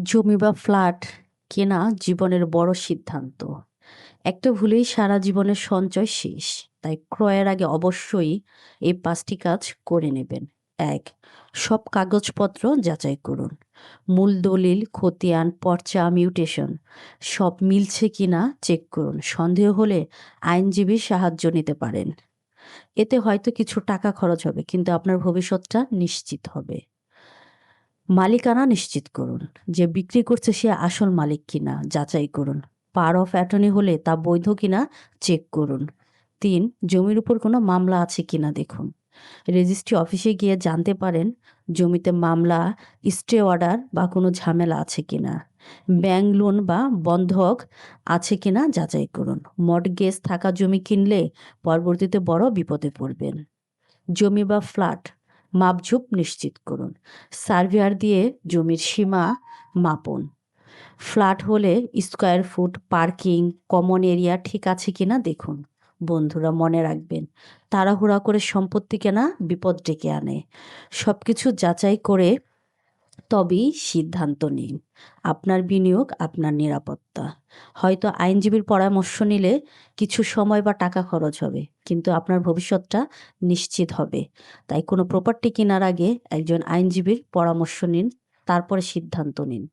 জমি বা ফ্ল্যাট কেনা জীবনের বড় সিদ্ধান্ত। একটা ভুলেই সারা জীবনের সঞ্চয় শেষ। তাই ক্রয়ের আগে অবশ্যই এই ৫টি কাজ করে নেবেন। ১. সব কাগজপত্র যাচাই করুন। মূল দলিল, খতিয়ান, পর্চা, মিউটেশন সব মিলছে কিনা চেক করুন। সন্দেহ হলে আইনজীবীর সাহায্য নিতে পারেন। এতে হয়তো কিছু টাকা খরচ হবে, কিন্তু আপনার ভবিষ্যৎটা নিশ্চিত হবে। মালিকানা নিশ্চিত করুন। যে বিক্রি করছে সে আসল মালিক কিনা যাচাই করুন। পাওয়ার অফ অ্যাটর্নি হলে তা বৈধ কিনা চেক করুন। ৩. জমির উপর কোনো মামলা আছে কিনা দেখুন। রেজিস্ট্রি অফিসে গিয়ে জানতে পারেন জমিতে মামলা, স্টে অর্ডার বা কোনো ঝামেলা আছে কিনা। ব্যাংক লোন বা বন্ধক আছে কিনা যাচাই করুন। মর্টগেজ থাকা জমি কিনলে পরবর্তীতে বড় বিপদে পড়বেন। জমি বা ফ্ল্যাট মাপঝোপ নিশ্চিত করুন। সার্ভেয়ার দিয়ে জমির সীমা মাপুন। ফ্ল্যাট হলে square foot, parking, common area ঠিক আছে কিনা দেখুন। বন্ধুরা, মনে রাখবেন, তাড়াহুড়া করে সম্পত্তি কেনা বিপদ ডেকে আনে। সবকিছু যাচাই করে তবেই সিদ্ধান্ত নিন। আপনার বিনিয়োগ, আপনার নিরাপত্তা। হয়তো আইনজীবীর পরামর্শ নিলে কিছু সময় বা টাকা খরচ হবে, কিন্তু আপনার ভবিষ্যৎটা নিশ্চিত হবে। তাই কোনো প্রপার্টি কেনার আগে একজন আইনজীবীর পরামর্শ নিন, তারপরে সিদ্ধান্ত নিন।